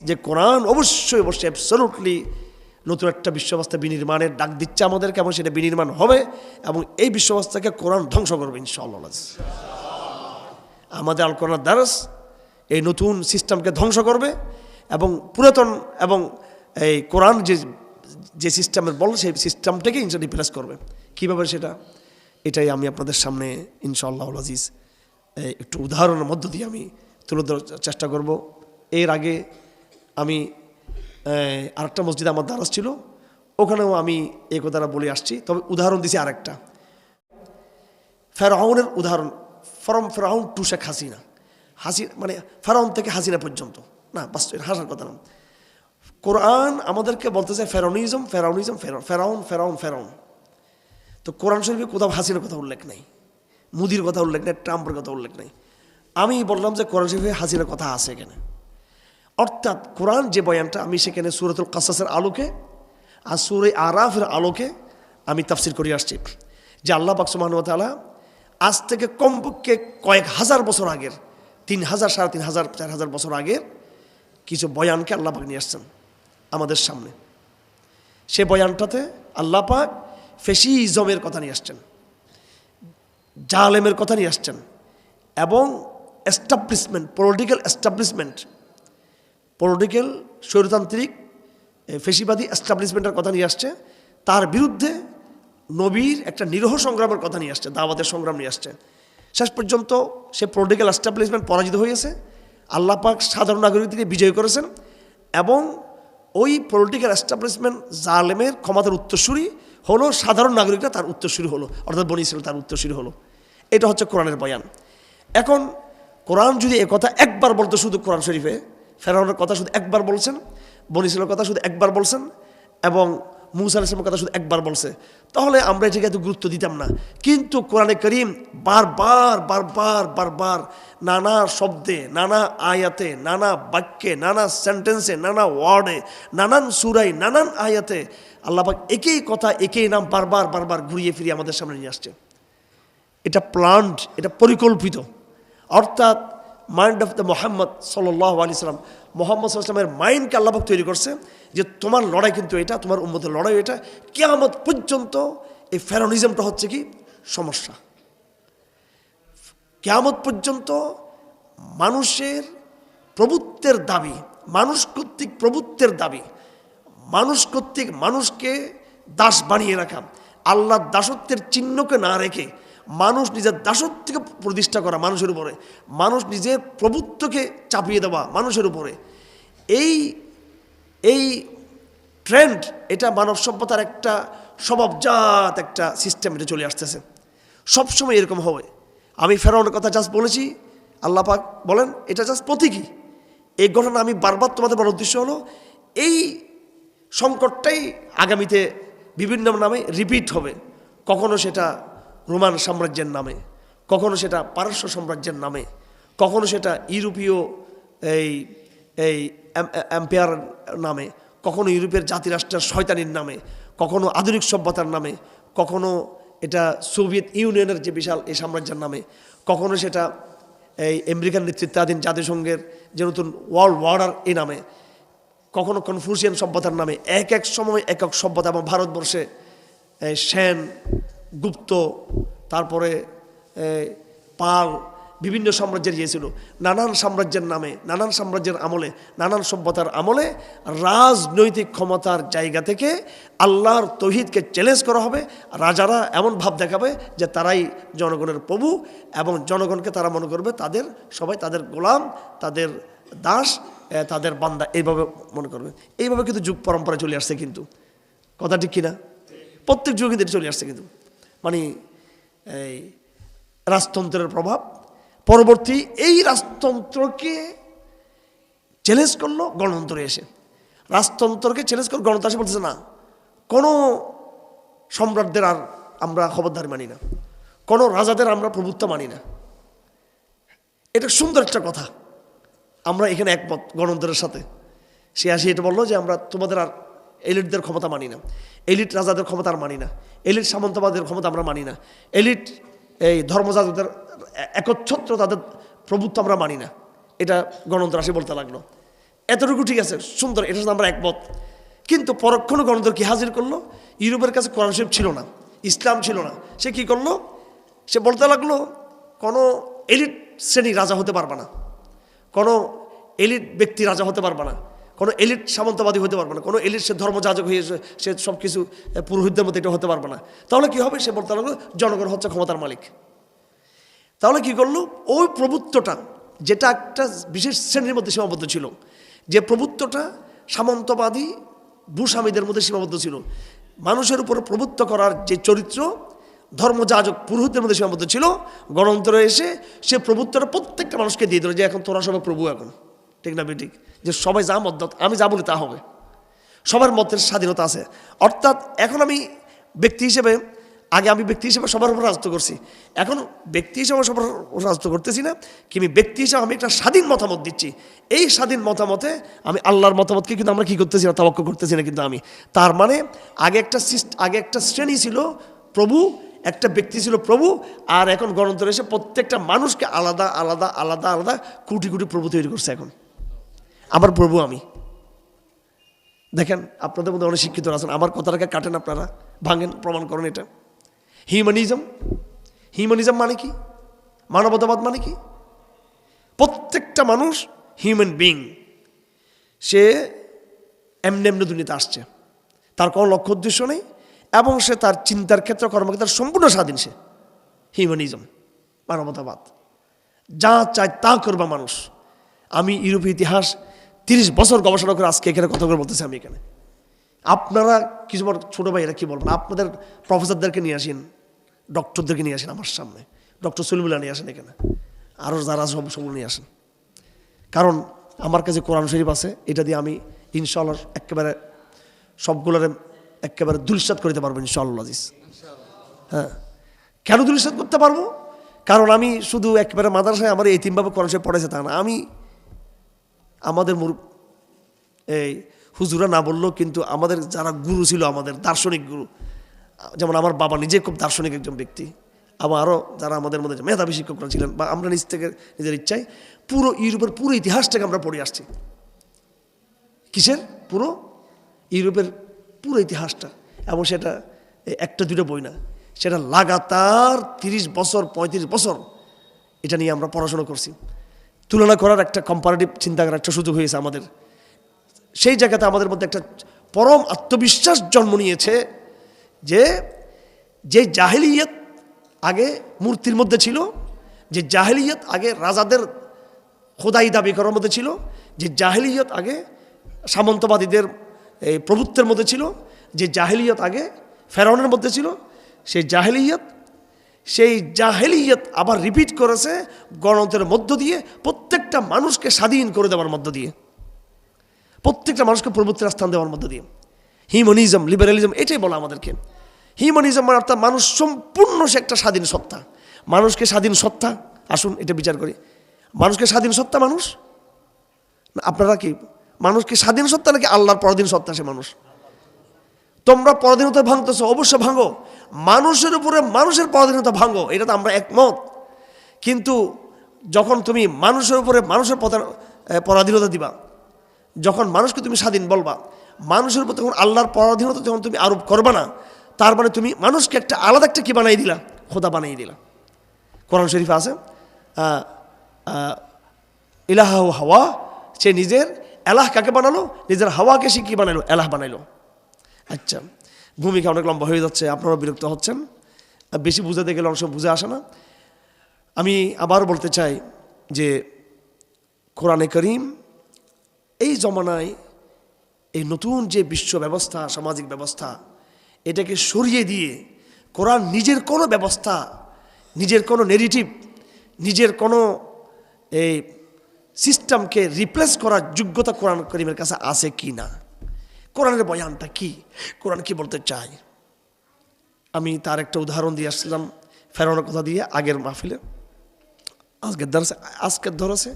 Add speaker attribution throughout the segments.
Speaker 1: যে কোরআন অবশ্যই অবশ্যই অ্যাবসলিউটলি নতুন একটা বিশ্বব্যবস্থা বিনির্মাণের ডাক দিচ্ছে আমাদেরকে, এবং সেটা বিনির্মাণ হবে এবং এই বিশ্বব্যবস্থাকে কোরআন ধ্বংস করবে ইনশাআল্লাহ। আমাদের আল কোরআন দারস এই নতুন সিস্টেমকে ধ্বংস করবে এবং পুরাতন এবং এই কোরআন যে সিস্টেমের বল সেই সিস্টেমটাকে ইনশাআল্লাহ রিপ্লেস করবে। কীভাবে সেটা, এটাই আমি আপনাদের সামনে ইনশাআল্লাহ আজিজ একটু উদাহরণের মধ্য দিয়ে আমি তুলে ধরার চেষ্টা করব। এর আগে আমি আরেকটা মসজিদে আমার দারাজ ছিল, ওখানেও আমি এই কথাটা বলে আসছি, তবে উদাহরণ দিছি আরেকটা ফেরাউনের উদাহরণ, ফ্রম ফেরাউন টু শেখ হাসিনা। মানে ফেরাউন থেকে হাসিনা পর্যন্ত না, বাস্তব হাসার কথা না। কোরআন আমাদেরকে বলতেছে ফেরাউনিজম ফেরাউনিজম ফেরাউন ফেরাউন ফেরাউন। তো কোরআন শরীফে কোথাও হাসিনার কথা উল্লেখ নেই, মুদির কথা উল্লেখ নেই, ট্রাম্পের কথা উল্লেখ নেই। আমি বললাম যে কোরআন শরীফে হাসিনার কথা আছে এখানে, অর্থাৎ কোরআন যে বয়ানটা আমি সেখানে সূরাতুল কাসাসের আলোকে আর সূরা আরাফের আলোকে আমি তাফসির করে আসছি যে আল্লাহ পাক সুবহানাহু ওয়া তাআলা আজ থেকে কমপক্ষে কয়েক হাজার বছর আগের 3000 3500 4000 বছর আগের কিছু বয়ানকে আল্লাহ পাক নিয়ে আসছেন আমাদের সামনে। সে বয়ানটাতে আল্লাহ পাক ফ্যাসিজমের কথা নিয়ে আসছেন, জালেমের কথা নিয়ে আসছেন এবং এস্টাবলিশমেন্ট, পলিটিক্যাল স্বৈরতান্ত্রিক ফেসিবাদী এস্টাবলিশমেন্টের কথা নিয়ে আসছে। তার বিরুদ্ধে নবীর একটা নিরহ সংগ্রামের কথা নিয়ে আসছে, দাওয়াতের সংগ্রাম নিয়ে আসছে। শেষ পর্যন্ত সে পলিটিক্যাল এস্টাবলিশমেন্ট পরাজিত হয়েছে, আল্লাহ পাক সাধারণ নাগরিকদেরকে বিজয় করেছেন এবং ওই পলিটিক্যাল এস্টাবলিশমেন্ট জালেমের ক্ষমতার উত্তরসূরি হলো সাধারণ নাগরিকরা, তার উত্তরসূরি হলো, অর্থাৎ বনী ইসরাইল তার উত্তরসূরি হলো। এটা হচ্ছে কোরআনের বয়ান। এখন কোরআন যদি একথা একবার বলতো, শুধু কোরআন শরীফে ফেরাউনের কথা শুধু একবার বলছেন, বনী ইসরাইলের কথা শুধু একবার বলছেন এবং মূসা আলাইহিস সালামের কথা শুধু একবার বলছে, তাহলে আমরা এটাকে এত গুরুত্ব দিতাম না। কিন্তু কোরআনে কারীম বারবার বারবার বারবার নানা শব্দে, নানা আয়াতে, নানা বাক্যে, নানা সেন্টেন্সে, নানা ওয়ার্ডে, নানান সূরায়, নানান আয়াতে আল্লাহ পাক একই কথা, একই নাম বারবার বারবার ঘুরিয়ে ফিরিয়ে আমাদের সামনে নিয়ে আসছে। এটা প্ল্যান্ড, এটা পরিকল্পিত। অর্থাৎ মাইন্ড অফ দ্য মোহাম্মদ সাল্লাল্লাহু আলাইহি সাল্লাম, মোহাম্মদ সাল্লাল্লাহু আলাইহি সাল্লামের মাইন্ডকে আল্লাহ পাক তৈরি করছে যে তোমার লড়াই কিন্তু এটা, তোমার উম্মতের লড়াই এটা। কিয়ামত পর্যন্ত এই ফেরাউনিজমটা হচ্ছে কি সমস্যা। কিয়ামত পর্যন্ত মানুষের প্রভুত্বের দাবি, মানুষ কর্তৃক প্রভুত্বের দাবি, মানুষ কর্তৃক মানুষকে দাস বানিয়ে রাখা, আল্লাহর দাসত্বের চিহ্নকে না রেখে মানুষ নিজের দাসত্বকে প্রতিষ্ঠা করা মানুষের উপরে, মানুষ নিজের প্রভুত্বকে চাপিয়ে দেওয়া মানুষের উপরে, এই ট্রেন্ড, এটা মানব সভ্যতার একটা স্বভাবজাত একটা সিস্টেম, এটা চলে আসতেছে। সবসময় এরকম হবে। আমি ফেরাউনের কথা জাস্ট বলেছি, আল্লাহ পাক বলেন এটা জাস্ট প্রতীকী। এই ঘটনা আমি বারবার তোমাদের বলার উদ্দেশ্য হলো এই সংকটটাই আগামীতে বিভিন্ন নামে রিপিট হবে। কখনো সেটা রোমান সাম্রাজ্যের নামে, কখনো সেটা পারস্য সাম্রাজ্যের নামে, কখনো সেটা ইউরোপীয় এই এম্পায়ার নামে, কখনো ইউরোপের জাতিরাষ্ট্রের শয়তানির নামে, কখনো আধুনিক সভ্যতার নামে, কখনো এটা সোভিয়েত ইউনিয়নের যে বিশাল এই সাম্রাজ্যের নামে, কখনো সেটা এই আমেরিকান নেতৃত্বাধীন জাতিসংঘের যে নতুন ওয়ার্ল্ড অর্ডার এই নামে, কখনো কনফুসিয়ান সভ্যতার নামে। এক এক সময় এক এক সভ্যতা। এবং ভারতবর্ষে সেন, গুপ্ত, তারপরে পাল, বিভিন্ন সাম্রাজ্যের ছিল, নানান সাম্রাজ্যের নামে, নানান সাম্রাজ্যের আমলে, নানান সভ্যতার আমলে রাজনৈতিক ক্ষমতার জায়গা থেকে আল্লাহর তৌহিদকে চ্যালেঞ্জ করা হবে। রাজারা এমন ভাব দেখাবে যে তারাই জনগণের প্রভু এবং জনগণকে তারা মনে করবে তাদের সবাই তাদের গোলাম, তাদের দাস, তাদের বান্দা, এইভাবে মনে করবে। এইভাবে কিন্তু যুগ পরম্পরা চলে আসছে। কিন্তু কথা ঠিক কিনা? প্রত্যেক যুগে কিন্তু চলে আসছে। কিন্তু মানে এই রাজতন্ত্রের প্রভাব, পরবর্তী এই রাজতন্ত্রকে চ্যালেঞ্জ করলো গণতন্ত্র এসে। রাজতন্ত্রকে চ্যালেঞ্জ করে গণতন্ত্র এসে বলতেছে না, কোনো সম্রাটদের আর আমরা খবরদারি মানি না, কোনো রাজাদের আমরা প্রভুত্ব মানি না। এটা সুন্দর একটা কথা। আমরা এখানে একমত গণতন্ত্রের সাথে। সে আসি এটা বললো যে আমরা তোমাদের আর এলিটদের ক্ষমতা মানি না, এলিট রাজাদের ক্ষমতা আর মানি না, এলিট সামন্তবাদের ক্ষমতা আমরা মানি না, এলিট এই ধর্মযাজকদের একচ্ছত্র তাদের প্রভুত্ব আমরা মানি না। এটা গণতন্ত্র আসি বলতে লাগলো। এতটুকু ঠিক আছে, সুন্দর, এটার সাথে আমরা একমত। কিন্তু পরক্ষণ গণতন্ত্র কি হাজির করলো? ইউরোপের কাছে কোরআন শরীফ ছিল না, ইসলাম ছিল না। সে কি করলো? সে বলতে লাগলো কোনো এলিট শ্রেণী রাজা হতে পারবে না, কোনো এলিট ব্যক্তি রাজা হতে পারবে না, কোনো এলিট সামন্তবাদী হতে পারবে না, কোনো এলিট সে ধর্মযাজক হয়ে সে সব কিছু পুরোহিতদের মধ্যে এটা হতে পারবে না। তাহলে কি হবে? সে বলতে লাগলো জনগণ হচ্ছে ক্ষমতার মালিক। তাহলে কি করলো? ওই প্রভুত্বটা যেটা একটা বিশেষ শ্রেণীর মধ্যে সীমাবদ্ধ ছিল, যে প্রভুত্বটা সামন্তবাদী ভূস্বামীদের মধ্যে সীমাবদ্ধ ছিল, মানুষের উপরে প্রভুত্ব করার যে চরিত্র ধর্মযাজক পুরোহিতদের মধ্যে সীমাবদ্ধ ছিল, গণতন্ত্রে এসে সে প্রভুত্বটা প্রত্যেকটা মানুষকে দিয়ে দিল যে এখন তোরা সবাই প্রভু। এখন ঠিক না বেঠিক? যে সবাই যা মত, আমি যা বলি তা হবে, সবার মতের স্বাধীনতা আছে। অর্থাৎ এখন আমি ব্যক্তি হিসেবে, আগে আমি ব্যক্তি হিসেবে সবার উপর রাজত্ব করছি, এখন ব্যক্তি হিসেবে সবার রাজত্ব করতেছি না, কি আমি ব্যক্তি হিসেবে আমি একটা স্বাধীন মতামত দিচ্ছি। এই স্বাধীন মতামতে আমি আল্লাহর মতামতকে কিন্তু আমরা কি করতেছি না, তাওয়াক্কুল করতেছি না। কিন্তু আমি, তার মানে আগে একটা শ্রেণী ছিল প্রভু, একটা ব্যক্তি ছিল প্রভু, আর এখন গণতন্ত্র এসে প্রত্যেকটা মানুষকে আলাদা আলাদা আলাদা আলাদা কোটি কোটি প্রভু তৈরি করছে। এখন আমার প্রভু আমি। দেখেন আপনাদের মধ্যে অনেক শিক্ষিত আছেন, আমার কথাটাকে কাটেন আপনারা, ভাঙেন, প্রমাণ করেন এটা। হিউম্যানিজম মানে কি? মানবতাবাদ মানে কি? প্রত্যেকটা মানুষ হিউম্যান বিং, সে এমনি এমনি দুনিয়াতে আসছে, তার কোনো লক্ষ্য উদ্দেশ্য নেই, এবং সে তার চিন্তার ক্ষেত্রে কর্মক্ষেত্রে সম্পূর্ণ স্বাধীন। সে হিউম্যানিজম, মানবতাবাদ, যা চায় তা করবা মানুষ। আমি ইউরোপীয় ইতিহাস 30 বছর গবেষণা করে আজকে এখানে কথা বলতেছি। আমি এখানে, আপনারা কিছু ছোটো ভাইয়েরা কী বলবেন? আপনাদের প্রফেসরদেরকে নিয়ে আসেন, ডক্টরদেরকে নিয়ে আসেন আমার সামনে, ডক্টর সলিমুল্লাহ নিয়ে আসেন এখানে, আরও যারা সবগুলো নিয়ে আসেন। কারণ আমার কাছে কোরআন শরীফ আছে, এটা দিয়ে আমি ইনশাআল্লাহ একেবারে সবগুলোর একেবারে দুলিশাত করতে পারবো ইনশাআল্লাহ আজিজ। হ্যাঁ, কেন দুলিশাত করতে পারবো? কারণ আমি শুধু একেবারে মাদ্রাসায় আমার এতিমভাবে কোরআন শরীফ পড়েছে তা না, আমি আমাদের এই হুজুরা না বললেও কিন্তু আমাদের যারা গুরু ছিল, আমাদের দার্শনিক গুরু, যেমন আমার বাবা নিজে খুব দার্শনিক একজন ব্যক্তি, আবার আরও যারা আমাদের মধ্যে মেধাবী শিক্ষকরা ছিলেন, বা আমরা নিজ থেকে নিজের ইচ্ছায় পুরো ইউরোপের পুরো ইতিহাসটাকে আমরা পড়ে আসছি। কিসের? পুরো ইউরোপের পুরো ইতিহাসটা। এবং সেটা একটা দুটো বই না, সেটা লাগাতার 30 বছর 35 বছর এটা নিয়ে আমরা পড়াশোনা করছি। তুলনা করার একটা কম্পারেটিভ চিন্তা করার একটা সুযোগ হয়েছে আমাদের। সেই জায়গাতে আমাদের মধ্যে একটা পরম আত্মবিশ্বাস জন্ম নিয়েছে যে জাহেলিয়ত আগে মূর্তির মধ্যে ছিল, যে জাহেলিয়ত আগে রাজাদের খোদাই দাবি করার মধ্যে ছিল, যে জাহেলিয়ত আগে সামন্তবাদীদের এই প্রভুত্বের মধ্যে ছিল, যে জাহেলিয়ত আগে ফেরাউনের মধ্যে ছিল, সেই জাহেলিয়ত আবার রিপিট করেছে গণতন্ত্রের মধ্য দিয়ে, প্রত্যেকটা মানুষকে স্বাধীন করে দেওয়ার মধ্য দিয়ে, প্রত্যেকটা মানুষকে প্রভুত্বের স্থান দেওয়ার মধ্য দিয়ে। হিউম্যানিজম, লিবারালিজম, এটাই বলা আমাদেরকে। হিউম্যানিজম মানে অর্থাৎ মানুষ সম্পূর্ণ সে একটা স্বাধীন সত্তা। মানুষকে স্বাধীন সত্তা, আসুন এটা বিচার করি, মানুষকে স্বাধীন সত্তা মানুষ? আপনারা কি মানুষকে স্বাধীন সত্তা নাকি আল্লাহর পরাধীন সত্তা সে মানুষ? তোমরা পরাধীনতা ভাঙতেছো, অবশ্য ভাঙো, মানুষের উপরে মানুষের পরাধীনতা ভাঙো, এটা তো আমরা একমত। কিন্তু যখন তুমি মানুষের উপরে মানুষের পরাধীনতা দিবা, যখন মানুষকে তুমি স্বাধীন বলবা, মানুষের উপর তখন আল্লাহর পরাধীনতা যখন তুমি আরোপ করবা না, তার মানে তুমি মানুষকে একটা আলাদা একটা কি বানাই দিলা, খোদা বানাই দিলা। কোরআন শরীফে আছে ইলাহু হাওয়া, সে নিজের এলাহ কাকে বানালো? নিজের হাওয়াকে সে কি বানাইলো? এলাহ বানাইলো। আচ্ছা, ভূমিকা অনেক লম্বা হয়ে যাচ্ছে, আপনারাও বিরক্ত হচ্ছেন, বেশি বুঝাতে গেলে অনেক সময় বুঝে আসে না। আমি আবার বলতে চাই যে কোরআনে করিম এই জমানায় এই নতুন যে বিশ্ব ব্যবস্থা, সামাজিক ব্যবস্থা, এটাকে সরিয়ে দিয়ে কোরআন নিজের কোনো ব্যবস্থা, নিজের কোনো নেগেটিভ, নিজের কোনো এই সিস্টেমকে রিপ্লেস করার যোগ্যতা কোরআন করিমের কাছে আছে কি না, কোরআনের বয়ানটা কি, কোরআন কি বলতে চায়। আমি তার একটা উদাহরণ দিয়ে আসছিলাম ফেরাউনের কথা দিয়ে আগের মাহফিলে। আজকের ধরেছে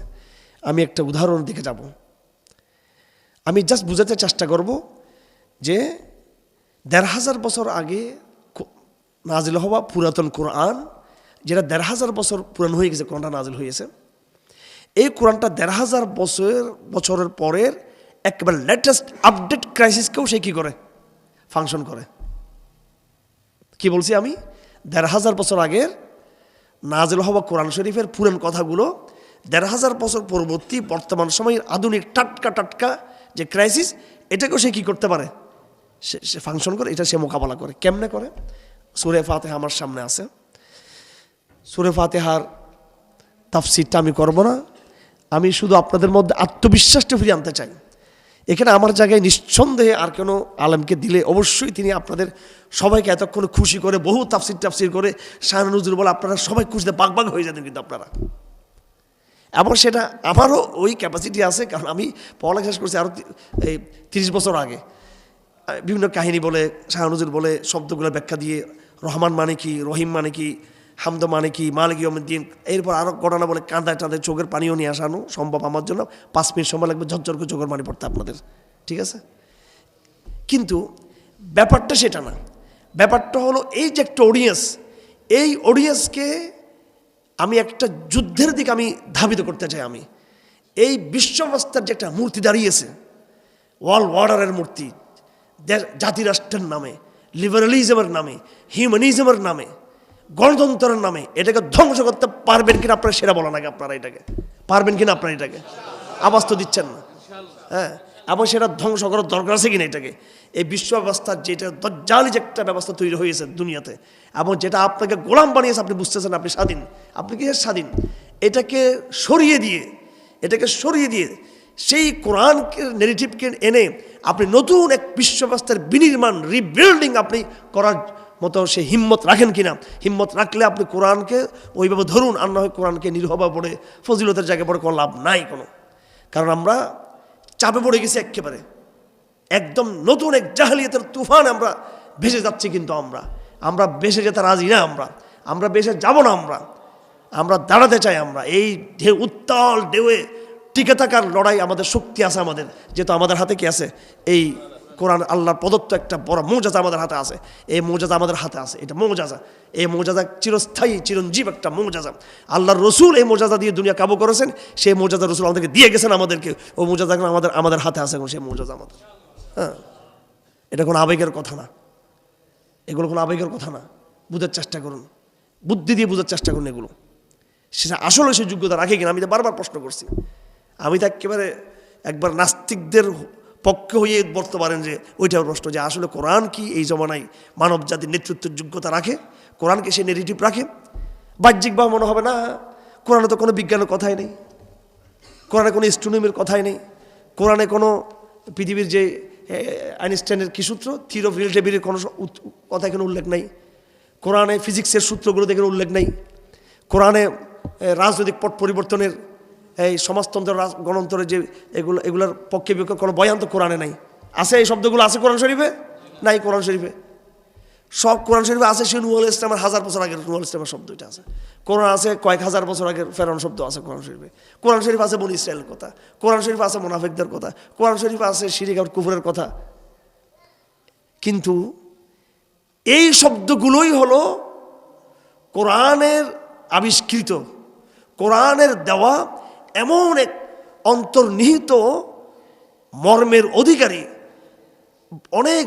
Speaker 1: আমি একটা উদাহরণ দিকে যাব। আমি জাস্ট বুঝাতে চেষ্টা করব যে ১৫০০ বছর আগে নাজিল হওয়া পুরাতন কোরআন, যেটা ১৫০০ বছর পুরানো হয়ে গেছে, কোরআনটা নাজিল হয়েছে, এই কোরআনটা ১৫০০ বছরের পরের একেবারে লেটেস্ট আপডেট ক্রাইসিসকেও সে কী করে ফাংশন করে। কি বলছি আমি? ১৫০০ বছর আগের নাজিল হওয়া কোরআন শরীফের পুরান কথাগুলো ১৫০০ বছর পরবর্তী বর্তমান সময়ের আধুনিক টাটকা যে ক্রাইসিস, এটাকেও সে কী করতে পারে, সে ফাংশন করে, এটা সে মোকাবেলা করে। কেমনে করে? সূরা ফাতিহা আমার সামনে আছে। সূরা ফাতিহার তাফসীরটা আমি করব না, আমি শুধু আপনাদের মধ্যে আত্মবিশ্বাসটা ফিরিয়ে আনতে চাই। এখানে আমার জায়গায় নিঃসন্দেহে আর কোনো আলেমকে দিলে অবশ্যই তিনি আপনাদের সবাইকে এতক্ষণ খুশি করে বহু তাফসির করে শাহ নজরুল বলে আপনারা সবাই খুশিতে বাগবাগ হয়ে যেতেন, কিন্তু আপনারা, এবং সেটা আমারও ওই ক্যাপাসিটি আছে, কারণ আমি পড়ালেখা শেষ করছি আরও 30 বছর আগে। বিভিন্ন কাহিনী বলে, শাহ নজরুল বলে, শব্দগুলোর ব্যাখ্যা দিয়ে, রহমান মানে কি, রহিম মানে কি, হামদ মানে কি, মালিক ইয়াউমিদ্দিন, এরপর আরও ঘটনা বলে কাঁদায় টাঁদায় চোখের পানিও নিয়ে আসানো সম্ভব আমার জন্য 5 মিনিট সময় লাগবে ঝরঝর করে চোখের পানি পড়তে আপনাদের, ঠিক আছে? কিন্তু ব্যাপারটা সেটা না। ব্যাপারটা হলো এই যে একটা অডিয়েন্স, এই অডিয়েন্সকে আমি একটা যুদ্ধের দিকে আমি ধাবিত করতে চাই। আমি এই বিশ্বব্যবস্থার যে একটা মূর্তি দাঁড়িয়েছে, ওয়ার্ল্ড অর্ডারের মূর্তি, জাতিরাষ্ট্রের নামে, লিবারালিজমের নামে, হিউম্যানিজমের নামে, গণতন্ত্রের নামে, এটাকে ধ্বংস করতে পারবেন কিনা আপনারা সেটা বলা নাকি, আপনারা এটাকে পারবেন কিনা, আপনারা এটাকে আওয়াজ তো দিচ্ছেন না। হ্যাঁ, এবং সেটা ধ্বংস করার দরকার আছে কিনা এটাকে। এই বিশ্ব ব্যবস্থার যেটা দজ্জালি যে একটা ব্যবস্থা তৈরি হয়েছে দুনিয়াতে, এবং যেটা আপনাকে গোলাম বানিয়েছে, আপনি বুঝতেছেন আপনি স্বাধীন, আপনি কি স্বাধীন, এটাকে সরিয়ে দিয়ে সেই কোরআনকে নেগেটিভকে এনে আপনি নতুন এক বিশ্ব ব্যবস্থার বিনির্মাণ, রিবিল্ডিং আপনি করার মতো সে হিম্মত রাখেন কিনা। হিম্মত রাখলে আপনি কোরআনকে ওইভাবে ধরুন, আর না হয় কোরআনকে নিরহবা পড়ে ফজিলতের জায়গায় পড়ে কোনো লাভ নাই কোনো। কারণ আমরা চাপে পড়ে গেছি একেবারে, একদম নতুন এক জাহেলিয়াতের তুফান আমরা ভেসে যাচ্ছি। কিন্তু আমরা ভেসে যেতে রাজি না, আমরা ভেসে যাব না, আমরা দাঁড়াতে চাই। আমরা এই ঢেউ, উত্তাল ঢেউয়ে টিকে থাকার লড়াই আমাদের শক্তি আছে আমাদের, যেহেতু আমাদের হাতে কি আছে, এই কোরআন আল্লাহর প্রদত্ত একটা বড় মৌজাজা আমাদের হাতে আছে। এই মৌজাজা আমাদের হাতে আছে, এটা মৌজাজা। এই মৌজাজা চিরস্থায়ী চিরঞ্জীব একটা মৌজাজা। আল্লাহর রসুল এই মৌজাজা দিয়ে দুনিয়া কাবু করেছেন, সেই মৌজাজা রসুল আমাদেরকে দিয়ে গেছেন আমাদেরকে। ও মৌজাজা আমাদের হাতে আছে, সেই মৌজাজা আমাদের। হ্যাঁ, এটা কোনো আবেগের কথা না, এগুলো কোনো আবেগের কথা না। বুঝার চেষ্টা করুন, বুদ্ধি দিয়ে বুঝার চেষ্টা করুন এগুলো, সেটা আসলে সে যোগ্যতা রাখে কিনা। আমি তো বারবার প্রশ্ন করছি, আমি তো একেবারে একবার নাস্তিকদের পক্ষে হয়ে বলতে পারেন যে ওইটা প্রশ্ন, যে আসলে কোরআন কি এই জমানায় মানব জাতির নেতৃত্বের যোগ্যতা রাখে, কোরআনকে সে নেগেটিভ রাখে। বাহ্যিকভাবে মনে হবে না, কোরআনে তো কোনো বিজ্ঞানের কথাই নেই, কোরআনে কোনো অ্যাস্ট্রোনমির কথাই নেই, কোরআনে কোনো পৃথিবীর যে আইনস্টাইনের কি সূত্র, থিওরি অফ রিলেটিভিটির কোনো কথা এখানে উল্লেখ নেই, কোরআনে ফিজিক্সের সূত্রগুলো এখানে উল্লেখ নেই, কোরআনে রাজনৈতিক পট পরিবর্তনের, এই সমাজতন্ত্র, গণতন্ত্রের যে এগুলোর পক্ষে বিপক্ষে কোনো বয়ান তো কোরআনে নাই। আছে এই শব্দগুলো আছে কোরআন শরীফে? নাই কোরআন শরীফে। সব কোরআন শরীফে আছে সে নূহ আলাইহিস সালামের 1000 বছর আগের নূহ আলাইহিস সালামের শব্দ এটা আছে। কোরআন আছে কয়েক হাজার বছর আগের ফেরাউন শব্দ আছে কোরআন শরীফে। কোরআন শরীফ আছে বনী ইসরায়েলের কথা, কোরআন শরীফ আছে মুনাফিকদের কথা, কোরআন শরীফ আছে শিরক আর কুফরের কথা। কিন্তু এই শব্দগুলোই হলো কোরআনের আবিষ্কৃত, কোরআনের দেওয়া এমন এক অন্তর্নিহিত মর্মের অধিকারী, অনেক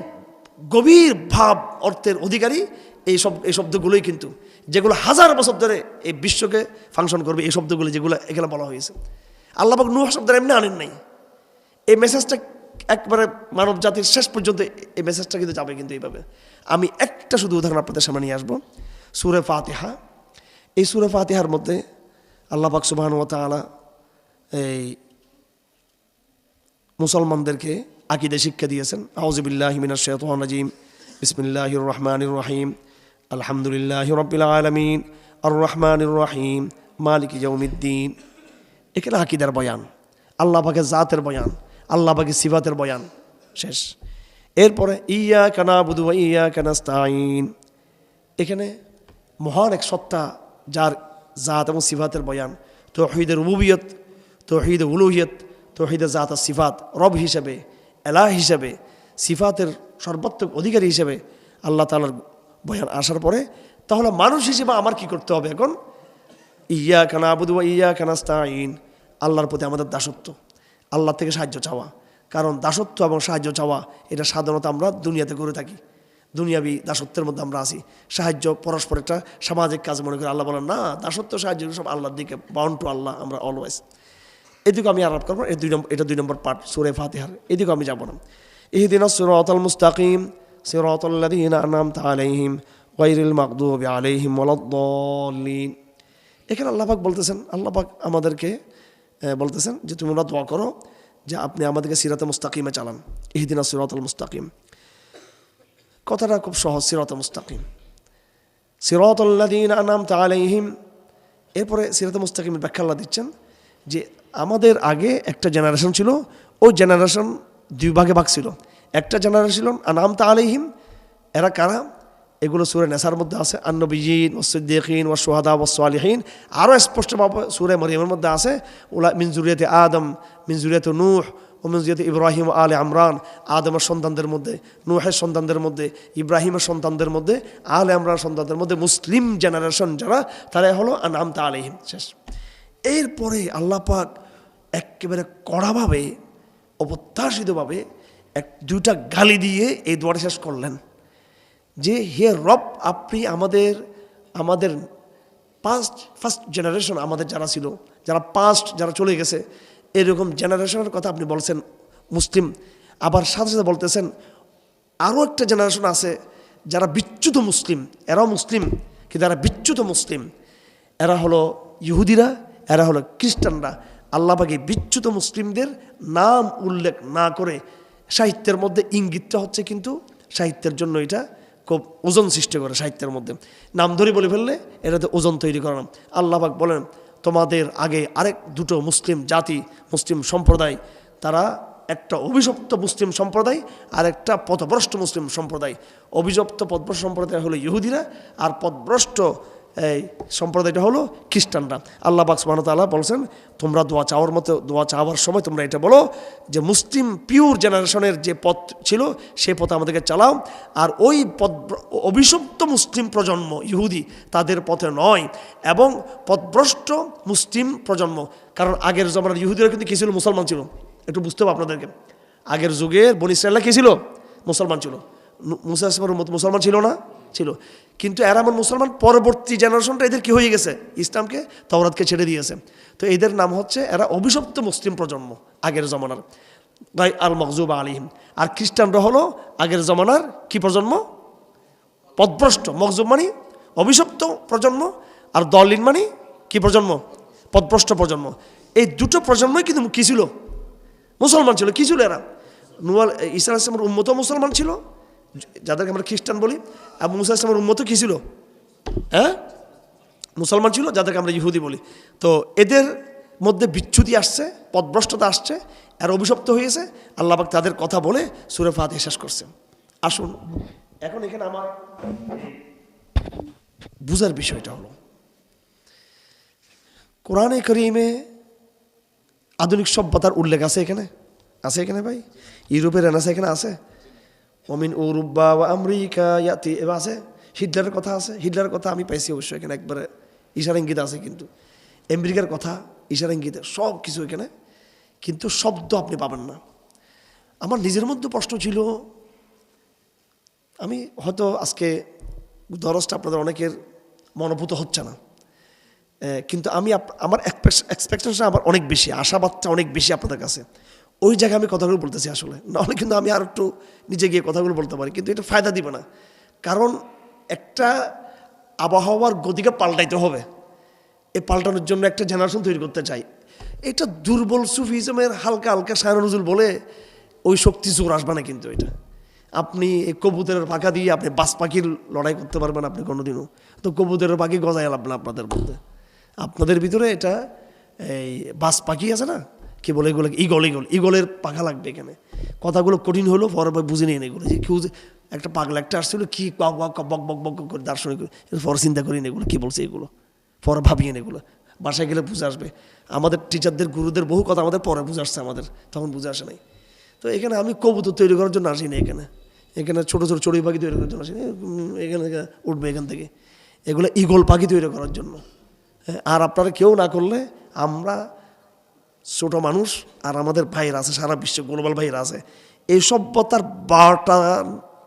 Speaker 1: গভীর ভাব অর্থের অধিকারী এই শব্দগুলোই, কিন্তু যেগুলো হাজার বছর ধরে এই বিশ্বকে ফাংশন করবে, এই শব্দগুলো যেগুলো এখানে বলা হয়েছে। আল্লাহ পাক নূহ শব্দের এমনি আনেন নাই। এই মেসেজটা একবারে মানব জাতির শেষ পর্যন্ত এই মেসেজটা কিন্তু যাবে কিন্তু এইভাবে। আমি একটা শুধু উদাহরণ আপনাদের সামনে নিয়ে আসবো, সূরা ফাতিহা। এই সূরা ফাতিহার মধ্যে আল্লাহ পাক সুবহানাহু ওয়া তাআলা এই মুসলমানদেরকে আকীদা শিক্ষা দিয়েছেন। আউযু বিল্লাহি মিনাশ শাইতানির রাজীম, বিসমিল্লাহির রহমানির রহিম, আলহামদুলিল্লাহি রাব্বিল আলামিন, আর রহমানির রহিম, মালিকি ইয়াউমিদ্দিন। এখানে আকীদার বয়ান, আল্লাহ পাকের জাতের বয়ান, আল্লাহ পাকের সিফাতের বয়ান শেষ। এরপরে ইয়্যাকা না'বুদু ওয়া ইয়্যাকা নাস্তাঈন, এখানে মহান এক সত্তা যার জাত এবং সিফাতের বয়ান, তাওহীদের রুবুবিয়ত, তাওহীদের উলুহিয়ত, তাওহীদের জাত আর সিফাত, রব হিসেবে, এলাহ হিসেবে, সিফাতের সর্বাত্মক অধিকারী হিসেবে আল্লাহ তাআলার বয়ান আসার পরে, তাহলে মানুষ হিসেবে আমার কি করতে হবে এখন? ইয়্যাকা না'বুদু ওয়া ইয়্যাকা নাস্তাঈন, আল্লাহর প্রতি আমাদের দাসত্ব, আল্লাহ থেকে সাহায্য চাওয়া। কারণ দাসত্ব এবং সাহায্য চাওয়া এটা সাধারণত আমরা দুনিয়াতে করে থাকি, দুনিয়াবি দাসত্বের মধ্যে আমরা আছি। সাহায্য পরস্পর একটা সামাজিক কাজ মনে করি। আল্লাহ বলেন না, দাসত্ব সাহায্য সব আল্লাহর দিকে, বাউন্ড টু আল্লাহ আমরা অলওয়েজ। এদিকে আমি আলাপ করবো, এটা 2 নম্বর পার্ট সূরা ফাতিহার, এদিকে আমি যাব না। ইহদিনাস সিরাতাল মুস্তাকিম সিরাতাল লাযীনা আন'আমতা আলাইহিম গায়রিল মাগদুবি আলাইহিম ওয়ালাদ-দাল্লিন। এখানে আল্লাহ পাক বলতেছেন, আল্লাহ পাক আমাদেরকে বলতেছেন যে তোমরা দোয়া করো যে আপনি আমাদেরকে সিরাতে মুস্তাকিমে চালান। ইহদিনাস সিরাতাল মুস্তাকিম, কথাটা খুব সহজ। সিরাতে মুস্তাকিম, সিরাতাল লাযীনা আন'আমতা আলাইহিম। এরপরে সিরাতে মুস্তাকিমের ব্যাখ্যা আল্লাহ দিচ্ছেন যে আমাদের আগে একটা জেনারেশন ছিল, ওই জেনারেশন 2 ভাগে ভাগ ছিল। একটা জেনারেশন আন'আমতা আলাইহিম, এরা কারা? এগুলো সূরা নেসার মধ্যে আছে, আন-নবিয়্যিন ওয়াস-সিদ্দীকিন ওয়াশ-শুহাদা ওয়াস-সালিহিন। আরও স্পষ্টভাবে সূরা মরিয়মের মধ্যে আছে উলা মিন যুররিয়াতি আদম মিন যুররিয়াতি নূহ ও মিন যুররিয়াতি ইব্রাহিম ও আলে ইমরান। আদমের সন্তানদের মধ্যে, নূহের সন্তানদের মধ্যে, ইব্রাহিমের সন্তানদের মধ্যে, আলে ইমরান সন্তানদের মধ্যে মুসলিম জেনারেশন যারা, তারা হলো আন'আমতা আলাইহিম। শেষ। এরপরে আল্লাহ পাক একেবারে কড়াভাবে, অপ্রত্যাশিতভাবে 2টা গালি দিয়ে এই দোয়াটা শেষ করলেন যে হে রব, আপনি আমাদের ফার্স্ট জেনারেশন, আমাদের যারা ছিল, যারা যারা চলে গেছে, এরকম জেনারেশনের কথা আপনি বলছেন মুসলিম। আবার সাথে সাথে বলতেছেন আরও একটা জেনারেশন আছে যারা বিচ্যুত মুসলিম, এরাও মুসলিম কিন্তু এরা বিচ্যুত মুসলিম। এরা হলো ইহুদিরা, এরা হলো খ্রিস্টানরা। আল্লাহ পাক এই বিচ্যুত মুসলিমদের নাম উল্লেখ না করে, সাহিত্যের মধ্যে ইঙ্গিতটা হচ্ছে কিন্তু সাহিত্যের জন্য এটা খুব ওজন সৃষ্টি করে। সাহিত্যের মধ্যে নাম ধরে বলে ফেললে এটাতে ওজন তৈরি করে না। আল্লাহ পাক বলেন তোমাদের আগে আরেক 2টো মুসলিম জাতি, মুসলিম সম্প্রদায়, তারা একটা অভিশপ্ত মুসলিম সম্প্রদায় আর একটা পথভ্রষ্ট মুসলিম সম্প্রদায়। অভিশপ্ত পথভ্রষ্ট সম্প্রদায় হলো ইহুদিরা, আর পথভ্রষ্ট এই সম্প্রদায়টা হলো খ্রিস্টানরা। আল্লাহ পাক সুবহানাহু ওয়া তাআলা বলছেন তোমরা দোয়া চাওয়ার সময় তোমরা এটা বলো যে মুসলিম পিওর জেনারেশনের যে পথ ছিল সেই পথে আমাদেরকে চালাও, আর ওই অভিশপ্ত মুসলিম প্রজন্ম ইহুদি তাদের পথে নয়, এবং পথভ্রষ্ট মুসলিম প্রজন্ম। কারণ আগের জমানার ইহুদিরা কিন্তু কী ছিল? মুসলমান ছিল। একটু বুঝতে হবে আপনাদেরকে, আগের যুগের বনী ইসরাঈলরা কী ছিল? মুসলমান ছিল। মুসা আলাইহিস সালাম মুসলমান ছিল না? ছিল। কিন্তু এরা এমন মুসলমান, পরবর্তী জেনারেশনটা এদের কি হয়ে গেছে? ইসলামকে, তাওরাতকে ছেড়ে দিয়েছে। তো এদের নাম হচ্ছে এরা অভিশপ্ত মুসলিম প্রজন্ম আগের জমানার, গায় আল মাগজুব আলাইহিম। আর খ্রিস্টানরা হলো আগের জমানার কি প্রজন্ম? পথভ্রষ্ট। মগজুব মানে অভিশপ্ত প্রজন্ম, আর দলিন মানে কি প্রজন্ম? পথভ্রষ্ট প্রজন্ম। এই 2টো প্রজন্মই কিন্তু কি ছিল? মুসলমান ছিল। কি ছিল এরা? ঈসা আলাইহিস সালামের উম্মতও মুসলমান ছিল, যাদেরকে আমরা খ্রিস্টান বলি, এবং মুসা আলাইহিস সালামের উম্মতও কী ছিল? মুসলমান ছিল, যাদেরকে আমরা ইহুদি বলি। তো এদের মধ্যে বিচ্যুতি আসছে, পথভ্রষ্টতা আসছে, আর অভিশপ্ত হয়েছে। আল্লাহ পাক তাদের কথা বলে সূরা ফাতিহা শেষ করছে। আসুন এখন এখানে আমার বুঝার বিষয়টা হলো, কোরআনে কারীমে আধুনিক সভ্যতার উল্লেখ আছে এখানে? আছে এখানে ভাই? ইউরোপের রেনেসাঁ এখানে আছে? ওমিন উরুব্বা ও আমেরিকা ইয়াতি এবার আছে। হিটলারের কথা আছে, হিটলারের কথা আমি পাইছি অবশ্যই এখানে, একবারে ইশারা ইঙ্গিত আছে। কিন্তু আমেরিকার কথা ইশারা ইঙ্গিতে সব কিছু এখানে, কিন্তু শব্দ আপনি পাবেন না। আমার নিজের মধ্যে প্রশ্ন ছিল, আমি হয়তো আজকে দরজটা আপনাদের অনেকের মনোভূত হচ্ছে না, কিন্তু আমি আমার এক্সপেকটেশন আমার অনেক বেশি, আশাবাদটা অনেক বেশি আপনাদের কাছে। ওই জায়গায় আমি কথাগুলো বলতেছি আসলে, নাহলে কিন্তু আমি আর একটু নিজে গিয়ে কথাগুলো বলতে পারি, কিন্তু এটা ফায়দা দিবে না। কারণ একটা আবহাওয়ার গতিকে পাল্টাইতে হবে। এই পাল্টানোর জন্য একটা জেনারেশন তৈরি করতে চাই। এটা দুর্বল সুফিজমের হালকা হালকা শায়র নজরুল বলে ওই শক্তি জোর আসবে না। কিন্তু এটা আপনি কবুতরের পাখা দিয়ে আপনি বাস পাখির লড়াই করতে পারবেন আপনি কোনোদিনও? তো কবুতরের পাখি গজায় লাগবে না আপনাদের মধ্যে। আপনাদের ভিতরে এটা এই বাস পাখি আছে না, কি বলে এগুলো? ইগলের পাখা লাগবে এখানে। কথাগুলো কঠিন হলো, পরে বুঝে নিন এগুলো। যে কেউ একটা পাগলা একটা আসছিল, কি বক বক বক করে দার্শনিক, পরে চিন্তা করিন এগুলো কী বলছে, এগুলো পরে ভাবিয়েন। এগুলো বাসায় গেলে বুঝে আসবে। আমাদের টিচারদের, গুরুদের বহু কথা আমাদের পরে বুঝে আসছে, আমাদের তখন বুঝে আসে নাই। তো এখানে আমি কবুতর তৈরি করার জন্য আসিনি। এখানে ছোটো ছোটো চড়ুই পাখি তৈরি করার জন্য আসিনি। এখানে উঠবে এখান থেকে, এগুলো ইগল পাখি তৈরি করার জন্য। আর আপনারা কেউ না করলে আমরা ছোট মানুষ আর আমাদের ভাইরা আছে, সারা বিশ্বে গ্লোবাল ভাইরা আছে, এই সভ্যতার 12টা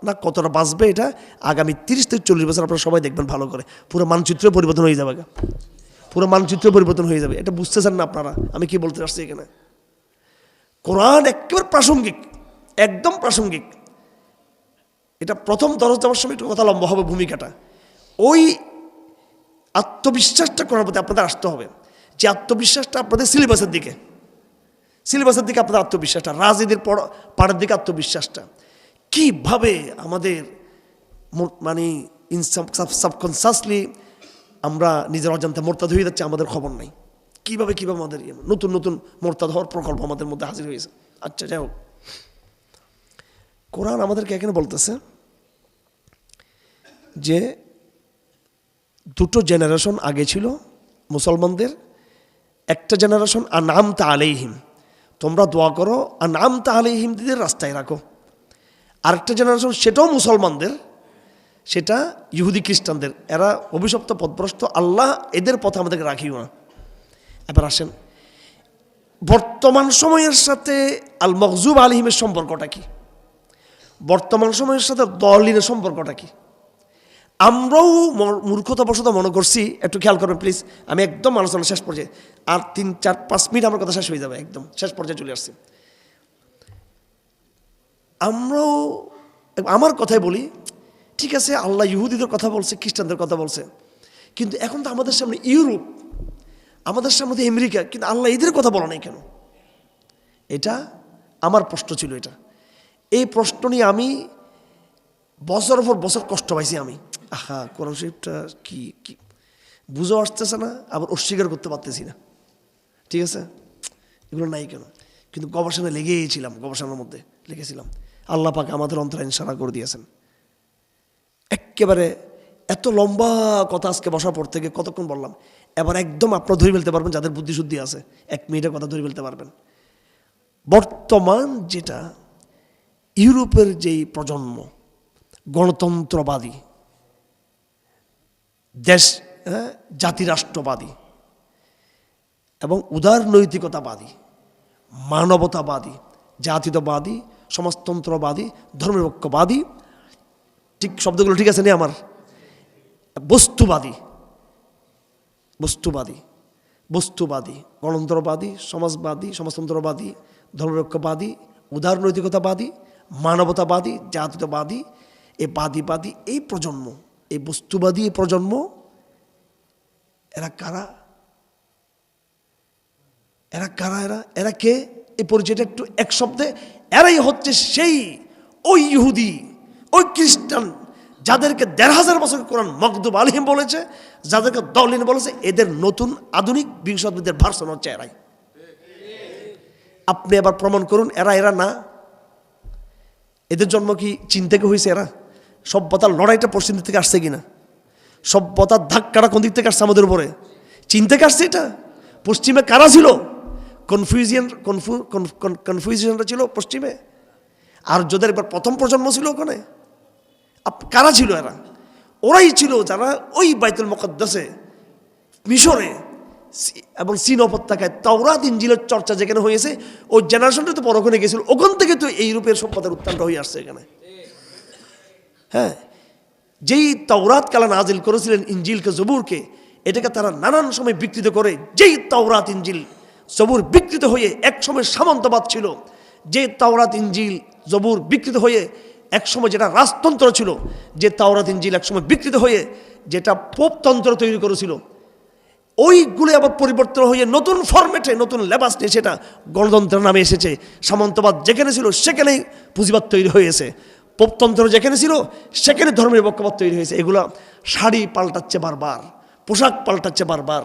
Speaker 1: না কতটা বাঁচবে এটা আগামী 30 থেকে 40 বছর আপনারা সবাই দেখবেন ভালো করে, পুরো মানচিত্র পরিবর্তন হয়ে যাবে, পুরো মানচিত্র পরিবর্তন হয়ে যাবে। এটা বুঝতেছেন না আপনারা আমি কি বলতে আসছি এখানে? কোরআন একেবারে প্রাসঙ্গিক, একদম প্রাসঙ্গিক। এটা প্রথম দরজ যাওয়ার সময় একটু কথা লম্বা হবে ভূমিকাটা। ওই আত্মবিশ্বাসটা করার প্রতি আপনাদের আসতে হবে, যে আত্মবিশ্বাসটা আপনাদের সিলেবাসের দিকে আপনাদের আত্মবিশ্বাসটা, রাজনীতির পাড়ের দিকে আত্মবিশ্বাসটা কিভাবে আমাদের মানে সাবকনসিয়াসলি আমরা নিজের অজান্তে মোরতাদ হয়ে যাচ্ছে, আমাদের খবর নাই। কিভাবে আমাদের নতুন নতুন মোরতাদ হওয়ার প্রকল্প আমাদের মধ্যে হাজির হয়েছে। আচ্ছা, যাই হোক, কোরআন আমাদেরকে এখানে বলতেছে যে দুটো জেনারেশন আগে ছিল মুসলমানদের। একটা জেনারেশন আনআমতা আলাইহিম, তোমরা দোয়া করো আনআমতা আলাইহিম দিদের রাস্তায় রাখো। আরেকটা জেনারেশন, সেটাও মুসলমানদের, সেটা ইহুদি খ্রিস্টানদের, এরা অভিশপ্ত পথভ্রষ্ট, আল্লাহ এদের পথে আমাদেরকে রাখিও না। এবার আসেন বর্তমান সময়ের সাথে আল মগজুব আলাইহিমের সম্পর্কটা কি, বর্তমান সময়ের সাথে দলিনের সম্পর্কটা কি? আমরাও মূর্খতাবশত মনে করছি, একটু খেয়াল করবেন প্লিজ, আমি একদম আলোচনা শেষ পর্যায়ে, আর 3-4-5 মিনিট আমার কথা শেষ হয়ে যাবে, একদম শেষ পর্যায়ে চলে আসছি। আমরাও, আমার কথাই বলি, ঠিক আছে আল্লাহ ইহুদিদের কথা বলছে, খ্রিস্টানদের কথা বলছে, কিন্তু এখন তো আমাদের সামনে ইউরোপ, আমাদের সামনে তো আমেরিকা, কিন্তু আল্লাহ এদের কথা বলা নাই কেন? এটা আমার প্রশ্ন ছিল। এই প্রশ্ন নিয়ে আমি বছরের পর বছর কষ্ট পাইছি। আমি কোরআন শরীফটা কি বুঝে আসতেছে না, আবার অস্বীকার করতে পারতেছি না। ঠিক আছে, এগুলো নাই কেন? কিন্তু গবেষণায় লেগেছিলাম, গবেষণার মধ্যে লেগেছিলাম। আল্লাহ পাক আমাদের অন্তরে ইনশাআল্লাহ করে দিয়েছেন। একেবারে এত লম্বা কথা আজকে বসার পর থেকে কতক্ষণ বললাম, এবার একদম আপনারা ধরে ফেলতে পারবেন, যাদের বুদ্ধিশুদ্ধি আছে 1 মিনিটের কথা ধরে ফেলতে পারবেন। বর্তমান যেটা ইউরোপের যেই প্রজন্ম, গণতন্ত্রবাদী দেশ, জাতিরাষ্ট্রবাদী এবং উদারনৈতিকতাবাদী, মানবতাবাদী, জাতীয়তাবাদী, সমাজতন্ত্রবাদী, ধর্মনিরপেক্ষবাদী, ঠিক শব্দগুলো ঠিক আছে নি আমার, বস্তুবাদী, গণতন্ত্রবাদী, সমাজবাদী, সমাজতন্ত্রবাদী, ধর্মনিরপেক্ষবাদী, উদারনৈতিকতাবাদী, মানবতাবাদী, জাতীয়তাবাদী, এই বাদী, এই প্রজন্ম, এই বস্তুবাদী এই প্রজন্ম, এরা কারা? এরা কে? এই পরিচয়টা একটু এক শব্দে, এরাই হচ্ছে সেই ওই ইহুদি, ওই খ্রিস্টান, যাদেরকে 1500 বছর কোরআন মগদুব আলাইহিম বলেছে, যাদেরকে দলিন বলেছে, এদের নতুন আধুনিক বিংশ শতাব্দীর ভার্সন হচ্ছে এরাই। আপনি এবার প্রমাণ করুন এরা না। এদের জন্ম কি চীন থেকে হয়েছে? এরা সভ্যতার লড়াইটা পশ্চিম দিক থেকে আসছে কিনা? সভ্যতার ধাক্কাটা কোন দিক থেকে আসছে আমাদের উপরে? চীন থেকে আসছে। এটা পশ্চিমে কারা ছিল? কনফিউশনটা ছিল পশ্চিমে। আর যাদের এবার প্রথম প্রজন্ম ছিল ওখানে কারা ছিল? ওরাই ছিল যারা ওই বাইতুল মুকদ্দাসে, মিশরে এবং চীন উপত্যকায় তাওরাত ইনজিলের চর্চা যেখানে হয়েছে, ওই জেনারেশনটা তো বড় ওখানে গেছিল। ওখান থেকে তো এই ইউরোপের সভ্যতার উত্থানটা হয়ে আসছে এখানে। হ্যাঁ, যেই তাওরাত কালা নাজিল করেছিলেন ইনজিলকে, জবুরকে, এটাকে তারা নানান সময় বিকৃত করে। যেই তাওরাত ইনজিল জবুর বিকৃত হয়ে এক সময় সামন্তবাদ ছিল, যে তাওরাত ইনজিল জবুর বিকৃত হয়ে এক সময় যেটা রাজতন্ত্র ছিল, যে তাওরাত ইনজিল এক সময় বিকৃত হয়ে যেটা পোপতন্ত্র তৈরি করেছিল, ওইগুলো আবার পরিবর্তন হয়ে নতুন ফরম্যাটে, নতুন লেবাস নিয়ে সেটা গণতন্ত্রের নামে এসেছে। সামন্তবাদ যেখানে ছিল সেখানেই পুঁজিবাদ তৈরি হয়েছে, পোপতন্ত্র যেখানে ছিল সেখানে ধর্মনিরপেক্ষবাদ তৈরি হয়েছে। এগুলা শাড়ি পাল্টাচ্ছে বারবার, পোশাক পাল্টাচ্ছে বারবার,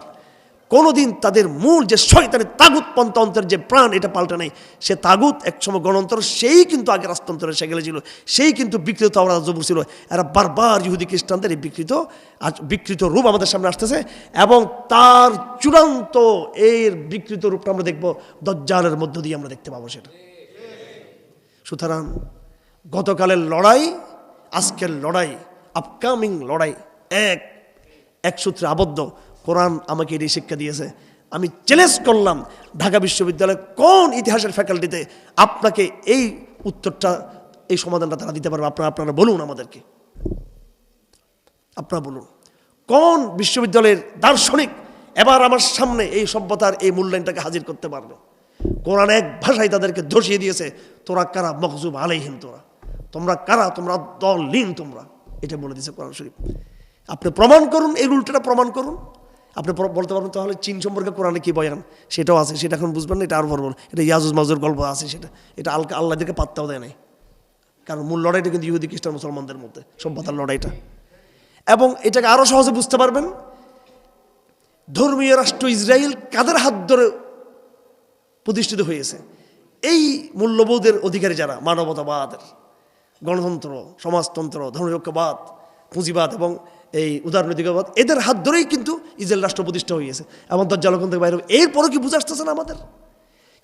Speaker 1: কোনোদিন তাদের মূল যে শয়তানের তাগুত পন্থতন্ত্রের যে প্রাণ, এটা পাল্টা নেই। সে তাগুত একসময় গণতন্ত্র, সেই কিন্তু আগে রাজতন্ত্রের সেগুলো ছিল, সেই কিন্তু বিকৃত তাওরাত জবুর ছিল। এরা বারবার ইহুদি খ্রিস্টানদের এই বিকৃত রূপ আমাদের সামনে আসতেছে, এবং তার চূড়ান্ত এর বিকৃত রূপটা আমরা দেখব দাজ্জালের মধ্য দিয়ে আমরা দেখতে পাবো সেটা। সুতরাং গতকালের লড়াই, আজকের লড়াই, আপকামিং লড়াই এক সূত্রে আবদ্ধ। কোরআন আমাকে এটি শিক্ষা দিয়েছে আমি চ্যালেঞ্জ করলাম ঢাকা বিশ্ববিদ্যালয়ে কোন ইতিহাসের ফ্যাকাল্টিতে আপনাকে এই উত্তরটা, এই সমাধানটা তারা দিতে পারবে? আপনারা বলুন আমাদেরকে, আপনারা বলুন কোন বিশ্ববিদ্যালয়ের দার্শনিক এবার আমার সামনে এই সভ্যতার এই মূল্যায়নটাকে হাজির করতে পারবে? কোরআন এক ভাষায় তাদেরকে ধসিয়ে দিয়েছে, তোরা কারা মখজুব আলাইহিম, তোমরা কারা, তোমরা দলিন, তোমরা, এটা বলে দিয়েছে কোরআন শরীফ। আপনি প্রমাণ করুন, এই উল্টোটা প্রমাণ করুন। আপনি বলতে পারবেন তাহলে চীন সম্পর্কে কোরআনে কি বয়ান, সেটাও আছে, সেটা এখন বুঝবেন না, এটা আরও বলবেন, এটা ইয়াজুজ মাজুজের গল্প আছে, সেটা এটা আল্লাহদেরকে পাত্তাও দেয় নাই। কারণ মূল লড়াইটা কিন্তু ইহুদি খ্রিস্টান মুসলমানদের মধ্যে, সভ্যতার লড়াইটা। এবং এটাকে আরও সহজে বুঝতে পারবেন, ধর্মীয় রাষ্ট্র ইসরায়েল কাদের হাত ধরে প্রতিষ্ঠিত হয়েছে? এই মূল্যবোধের অধিকারী যারা, মানবতাবাদের, গণতন্ত্র, সমাজতন্ত্র, ধর্মনিরপেক্ষবাদ, পুঁজিবাদ এবং এই উদারনৈতিকবাদ, এদের হাত ধরেই কিন্তু ইসরায়েল রাষ্ট্র প্রতিষ্ঠা হয়েছে এবং দরজালখন থেকে বাইরে। এরপরও কি বুঝে আসতেছে না আমাদের?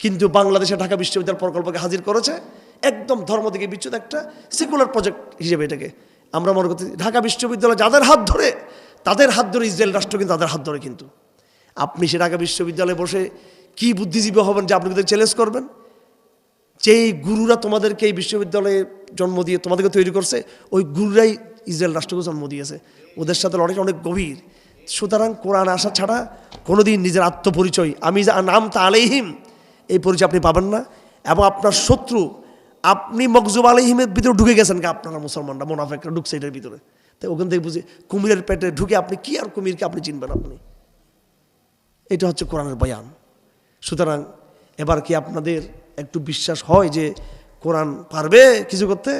Speaker 1: কিন্তু বাংলাদেশে ঢাকা বিশ্ববিদ্যালয় প্রকল্পকে হাজির করেছে একদম ধর্ম থেকে বিচ্যুত একটা সেকুলার প্রজেক্ট হিসেবে। এটাকে আমরা মনে করতে, ঢাকা বিশ্ববিদ্যালয় যাদের হাত ধরে, তাদের হাত ধরে ইসরায়েল রাষ্ট্র কিন্তু তাদের হাত ধরে। কিন্তু আপনি সে ঢাকা বিশ্ববিদ্যালয়ে বসে কি বুদ্ধিজীবী হবেন যে আপনি কিন্তু চ্যালেঞ্জ করবেন? যেই গুরুরা তোমাদেরকে এই বিশ্ববিদ্যালয়ে জন্ম দিয়ে তোমাদেরকে তৈরি করছে, ওই গুরুরাই ইসরায়েল রাষ্ট্রকে জন্ম দিয়েছে। ওদের সাথে লড়াইটা অনেক গভীর। সুতরাং কোরআন আসা ছাড়া কোনোদিন নিজের আত্মপরিচয়, আমি যা নাম তা আলাইহিম, এই পরিচয় আপনি পাবেন না। এবং আপনার শত্রু, আপনি মকজুব আলাইহিমের ভিতরে ঢুকে গেছেন, আপনারা মুসলমানরা, মুনাফিকরা ঢুকছে এটার ভিতরে। তাই ওখান থেকে বুঝে কুমিরের পেটে ঢুকে আপনি কি আর কুমিরকে আপনি চিনবেন? আপনি, এটা হচ্ছে কোরআনের বয়ান। সুতরাং এবার কি আপনাদের একটু বিশ্বাস হয় যে কোরআন পারবে কিছু করতে?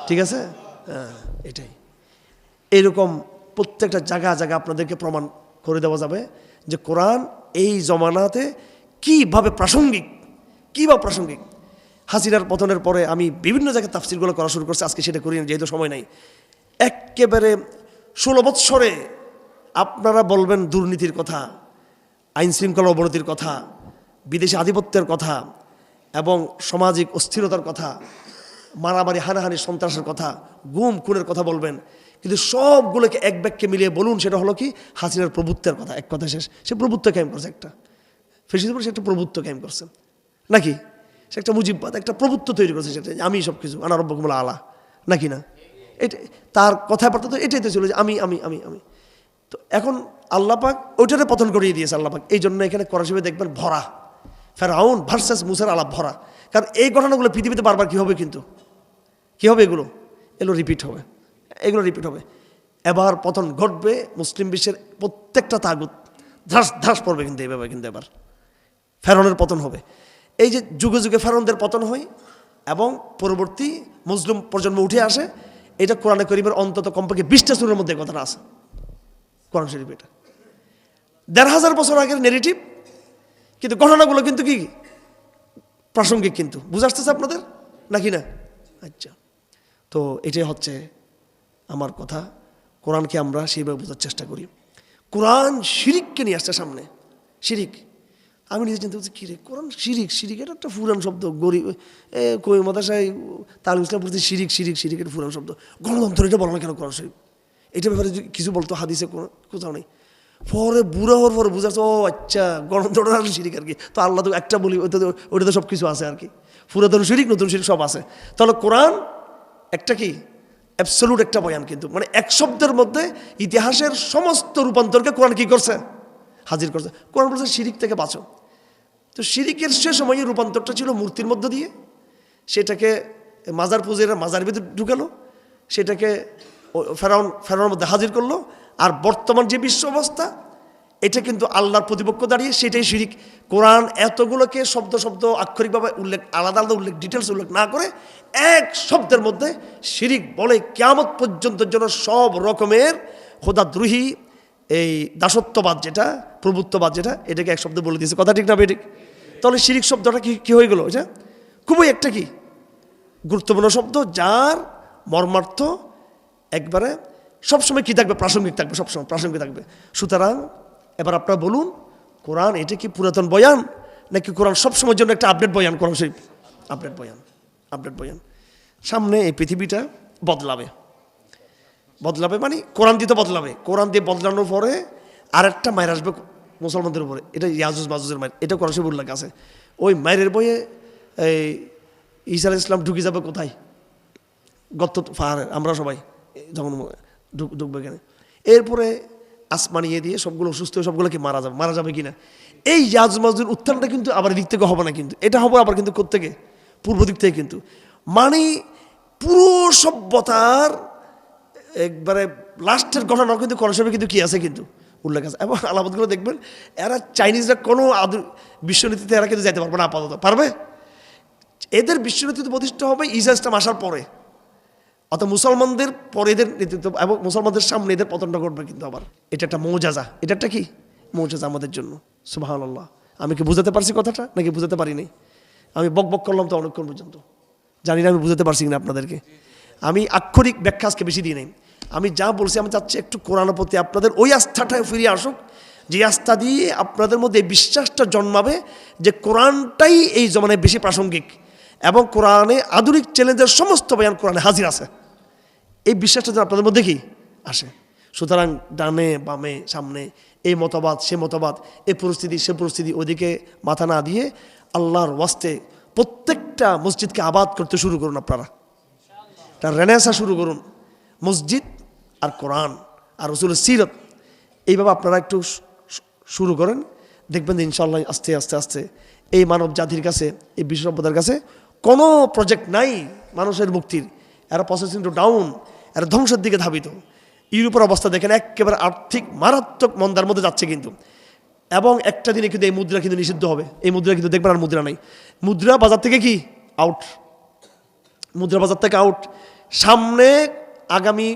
Speaker 1: ঠিক আছে, হ্যাঁ, এটাই। এইরকম প্রত্যেকটা জায়গা আপনাদেরকে প্রমাণ করে দেওয়া যাবে যে কোরআন এই জমানাতে কীভাবে প্রাসঙ্গিক। হাসিনার পতনের পরে আমি বিভিন্ন জায়গায় তাফসিরগুলো করা শুরু করছি, আজকে সেটা করি না যেহেতু সময় নাই। একেবারে 16 বৎসরে আপনারা বলবেন দুর্নীতির কথা, আইন শৃঙ্খলা অবনতির কথা, বিদেশি আধিপত্যের কথা এবং সামাজিক অস্থিরতার কথা, মারামারি, হানাহানি, সন্ত্রাসের কথা, গুম খুনের কথা বলবেন, কিন্তু সবগুলোকে এক বাক্যে মিলিয়ে বলুন সেটা হলো কি? হাসিনার প্রভুত্বের কথা। এক কথা শেষ। সে প্রভুত্ব কায়েম করছে, একটা ফেসিজম, সে একটা প্রভুত্ব কায়েম করছে নাকি? সে একটা মুজিববাদ, একটা প্রভুত্ব তৈরি করছে, সেটা আমি সব কিছু আনা রব্বকুমুল আলা, নাকি না? এটা তার কথাবার্তা তো এটাই তো ছিল যে আমি আমি আমি আমি তো এখন আল্লাহ পাক ওইটারে পতন করিয়ে দিয়েছে আল্লাহ পাক। এই জন্য এখানে কোরআন শরীফে দেখবেন ভরা ফেরাউন ভার্সেস মুসার আলাপ ভরা। কারণ এই ঘটনাগুলো পৃথিবীতে বারবার কী হবে, কিন্তু কী হবে, এগুলো রিপিট হবে। এবার পতন ঘটবে, মুসলিম বিশ্বের প্রত্যেকটা তাগুত ধ্রাস পড়বে কিন্তু এইভাবে। কিন্তু এবার ফেরাউনের পতন হবে। এই যে যুগে যুগে ফেরাউনদের পতন হয় এবং পরবর্তী মুসলিম প্রজন্ম উঠে আসে, এটা কোরআনে কারীমের অন্তত কমপক্ষে 20টা সূরার মধ্যে কথাটা আছে। কোরআন শরীফ এটা 1500 বছর আগের নেগেটিভ, কিন্তু ঘটনাগুলো কিন্তু কি প্রাসঙ্গিক। কিন্তু বুঝে আসতেছে আপনাদের নাকি না? আচ্ছা, তো এটাই হচ্ছে আমার কথা। কোরআনকে আমরা সেইভাবে বোঝার চেষ্টা করি। কোরআন শিরিককে নিয়ে আসছে সামনে। শিরিক, আমি নিজে চিন্তা করছি, কী রে কোরআন শিরিক এটা একটা ফুরান শব্দ। গরিব কই মাদ্রাসায় তালিম ইসলাম পড়তে শিরিক এটা ফুরান শব্দ। গণতন্ত্র এটা বলো না কেন কোরআন শরীফ? এটা ব্যাপারে কিছু বলতো হাদিসে কোথাও নেই। পরে বুড়া হওয়ার পরে বুঝাচ্ছে, ও আচ্ছা গণতন্ত্র আর শিরিক আর কি। তো আল্লাহ তো একটা বলি, ওইটা তো সব কিছু আছে আর কি, পুরাতন শিরিক নতুন শিরিক সব আছে। তাহলে কোরআন একটা কি অ্যাবসলিউট একটা বয়ান, কিন্তু মানে এক শব্দের মধ্যে ইতিহাসের সমস্ত রূপান্তরকে কোরআন কি করছে? হাজির করছে। কোরআন বলছে শিরিক থেকে বাঁচো। তো শিরিকের সে সময় রূপান্তরটা ছিল মূর্তির মধ্য দিয়ে, সেটাকে মাজার পূজারীরা মাজার ভিতরে ঢুকালো, সেটাকে ফেরাউনের মধ্যে হাজির করলো। আর বর্তমান যে বিশ্ব অবস্থা, এটা কিন্তু আল্লাহর প্রতিপক্ষ দাঁড়িয়ে, সেটাই শিরিক। কোরআন এতগুলোকে শব্দ আক্ষরিকভাবে আলাদা উল্লেখ ডিটেলস উল্লেখ না করে এক শব্দের মধ্যে শিরিক বলে কিয়ামত পর্যন্তের জন্য সব রকমের খোদাদ্রোহী, এই দাসত্ববাদ যেটা, প্রভুত্ববাদ যেটা, এটাকে এক শব্দে বলে দিয়েছে। কথা ঠিক না বেঠিক? তাহলে শিরিক শব্দটা কি হয়ে গেল? এটা খুবই একটা কি গুরুত্বপূর্ণ শব্দ, যার মর্মার্থ একবারে সবসময় কি থাকবে? প্রাসঙ্গিক থাকবে, সবসময় প্রাসঙ্গিক থাকবে। সুতরাং এবার আপনারা বলুন, কোরআন এটা কি পুরাতন বয়ান নাকি কোরআন সবসময়ের জন্য একটা আপডেট বয়ান? কোরআন শরীফ আপডেট বয়ান। সামনে এই পৃথিবীটা বদলাবে মানে কোরআন দিয়ে তো বদলাবে। কোরআন দিয়ে বদলানোর পরে আরেকটা মায়ের আসবে মুসলমানদের উপরে, এটা ইয়াজুজ মাজুজের মায়ের, এটা কোরআন শরীফে উল্লেখ আছে। ওই মায়ের বইয়ে এই ঈসা আলাইহিস সালাম ঢুকে যাবে কোথায়? গর্ত পাহাড়ে, আমরা সবাই যখন ঢুকবে এখানে, এরপরে আসমানিয়ে দিয়ে সবগুলো সুস্থ হয়ে সবগুলো কি মারা যাবে কিনা, এই ইয়াজুজ মাজুজের উত্থানটা কিন্তু আবার দিক থেকে হবে না, কিন্তু এটা হবে আবার কিন্তু কোত্থেকে? পূর্ব দিক থেকে কিন্তু। মানে পুরো সভ্যতার একবারে লাস্টের ঘটনা কিন্তু কোরআন শরীফে কিন্তু কি আছে কিন্তু উল্লেখ আছে। এবং আলামতগুলো দেখবেন, এরা চাইনিজরা কোনো বিশ্বনীতিতে এরা কিন্তু যাইতে পারবে না, আপাতত পারবে। এদের বিশ্বনীতিতে প্রতিষ্ঠা হবে ঈসা ইসলাম আসার পরে, অর্থাৎ মুসলমানদের পরে এদের নেতৃত্ব এবং মুসলমানদের সামনে এদের পতনটা ঘটবে কিন্তু আবার। এটা একটা মৌজাজা, এটা একটা কি মৌজাজা আমাদের জন্য। সুবহানাল্লাহ। আমি কি বুঝাতে পারছি কথাটা নাকি বুঝাতে পারিনি? আমি বক করলাম তো অনেকক্ষণ পর্যন্ত, জানি না আমি বুঝাতে পারছি কিনা আপনাদেরকে। আমি আক্ষরিক ব্যাখ্যা আজকে বেশি দিই নাই। আমি যা বলছি, আমি চাচ্ছি একটু কোরআনের প্রতি আপনাদের ওই আস্থাটায় ফিরে আসুক, যে আস্থা দিয়ে আপনাদের মধ্যে এই বিশ্বাসটা জন্মাবে যে কোরআনটাই এই জমানায় বেশি প্রাসঙ্গিক এবং কোরআনে আধুনিক চ্যালেঞ্জের সমস্ত বয়ান কোরআনে হাজির আছে। এই বিশ্বাসটা যেন আপনাদের মধ্যে কি আসে। সুতরাং ডানে বামে সামনে এই মতবাদ সে মতবাদ, এই পরিস্থিতি সে পরিস্থিতি, ওদিকে মাথা না দিয়ে আল্লাহর ওয়াস্তে প্রত্যেকটা মসজিদকে আবাদ করতে শুরু করুন। আপনারা তার রেনেসা শুরু করুন, মসজিদ আর কোরআন আর রাসূলের সিরত, এইভাবে আপনারা একটু শুরু করেন। দেখবেন যে ইনশাআল্লাহ আস্তে আস্তে আস্তে এই মানব জাতির কাছে, এই বিশ্ব সভ্যতার কাছে কোনো প্রজেক্ট নাই মানুষের মুক্তির। এরা প্রসেস ইনটু ডাউন, এরা ধ্বংসের দিকে ধাবিত। ইউরোপের অবস্থা দেখেন, একেবারে আর্থিক মারাত্মক মন্দার মধ্যে যাচ্ছে কিন্তু। এবং একটা দিনে কিন্তু এই মুদ্রা কিন্তু নিষিদ্ধ হবে। এই মুদ্রা কিন্তু দেখবেন আর মুদ্রা নাই, মুদ্রা বাজার থেকে কি আউট, মুদ্রা বাজার থেকে আউট। সামনে আগামী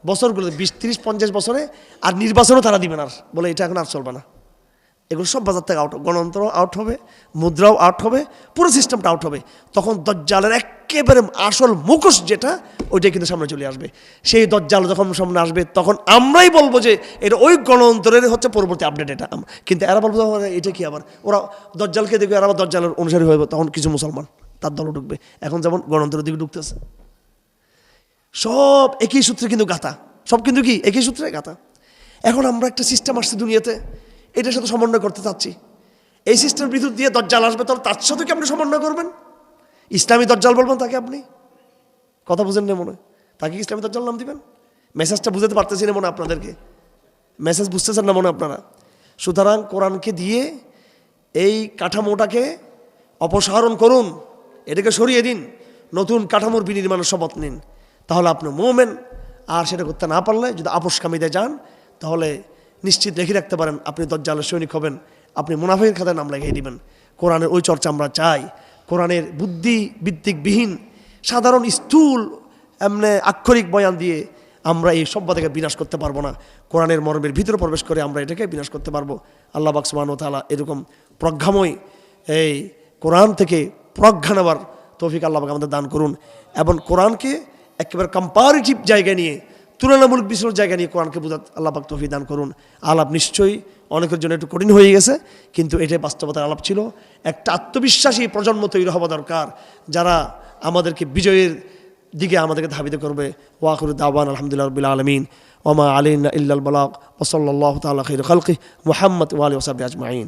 Speaker 1: বছরগুলো 20, 30, 50 বছরে আর নির্বাচনও তারা দিবেন আর, বলে এটা এখন আর চলবে না, এগুলো সব বাজার থেকে আউট, গণতন্ত্র আউট হবে, মুদ্রাও আউট হবে, পুরো সিস্টেমটা আউট হবে। তখন দজ্জালের একেবারে আসল মুখোশ যেটা, ওইটাই কিন্তু সামনে চলে আসবে। সেই দজ্জাল যখন সামনে আসবে তখন আমরাই বলবো যে এটা ওই গণতন্ত্রের হচ্ছে পরবর্তী আপডেট এটা। কিন্তু এরা বলবো এটা কি, আবার ওরা দজ্জালকে দেখবে, আর আবার দজ্জালের অনুসারী হয়ে তখন কিছু মুসলমান তার দলও ঢুকবে। এখন যেমন গণতন্ত্রের দিকে ঢুকতেছে, সব একই সূত্রে কিন্তু গাথা, সব কিন্তু কি একই সূত্রে গাথা। এখন আমরা একটা সিস্টেম আসছে দুনিয়াতে, এটার সাথে সমন্বয় করতে চাচ্ছি। এই সিস্টেমের ভিতর দিয়ে দজ্জাল আসবে, তাহলে তার সাথে কি আপনি সমন্বয় করবেন? ইসলামী দজ্জাল বলবেন তাকে আপনি? কথা বুঝেন না মনে হয়, তাকে ইসলামী দজ্জাল নাম দিবেন? মেসেজটা বুঝতে পারতেছি না মনে আপনাদেরকে, মেসেজ বুঝতেছেন না মনে আপনারা। সুতরাং কোরআনকে দিয়ে এই কাঠামোটাকে অপসারণ করুন, এটাকে সরিয়ে দিন, নতুন কাঠামোর বিনির্মাণের শপথ নিন, তাহলে আপনি মোমেন। আর সেটা করতে না পারলে যদি আপোষকামীতে যান, তাহলে নিশ্চিত রেখে রাখতে পারেন আপনি দজ্জালের সৈনিক হবেন, আপনি মুনাফিকের খাতায় নাম লাগিয়ে দিবেন। কোরআনের ওই চর্চা আমরা চাই। কোরআনের বুদ্ধি ভিত্তিকবিহীন সাধারণ স্থূল এমনি আক্ষরিক বয়ান দিয়ে আমরা এই সভ্যতাকে বিনাশ করতে পারবো না। কোরআনের মর্মের ভিতরে প্রবেশ করে আমরা এটাকে বিনাশ করতে পারবো। আল্লাহ পাক সুবহানাহু ওয়া তাআলা এরকম প্রজ্ঞাময় এই কোরআন থেকে প্রজ্ঞা নেওয়ার তৌফিক আল্লাহ পাক আমাদের দান করুন, এবং কোরআনকে একেবারে কম্পারেটিভ জায়গা নিয়ে, তুলনামূলক বিশ্লেষণ জায়গা নিয়ে কোরআনকে বোঝার আল্লাহ পাক তৌফিক দান করুন। আলাপ নিশ্চয়ই অনেকের জন্য একটু কঠিন হয়ে গেছে, কিন্তু এটাই বাস্তবতার আলাপ ছিল। একটা আত্মবিশ্বাসী প্রজন্ম তৈরি হওয়া দরকার, যারা আমাদেরকে বিজয়ের দিকে আমাদেরকে ধাবিত করবে। ওয়া আখিরু দাওয়ানা আলহামদুলিল্লাহি রাব্বিল আলামিন ওয়া মা আলাইনা ইল্লাল বালাগ ওয়া সাল্লাল্লাহু তাআলা খায়রু খালকি মুহাম্মদ ওয়া আলিহি ওয়া সাহবিহি আজমাইন।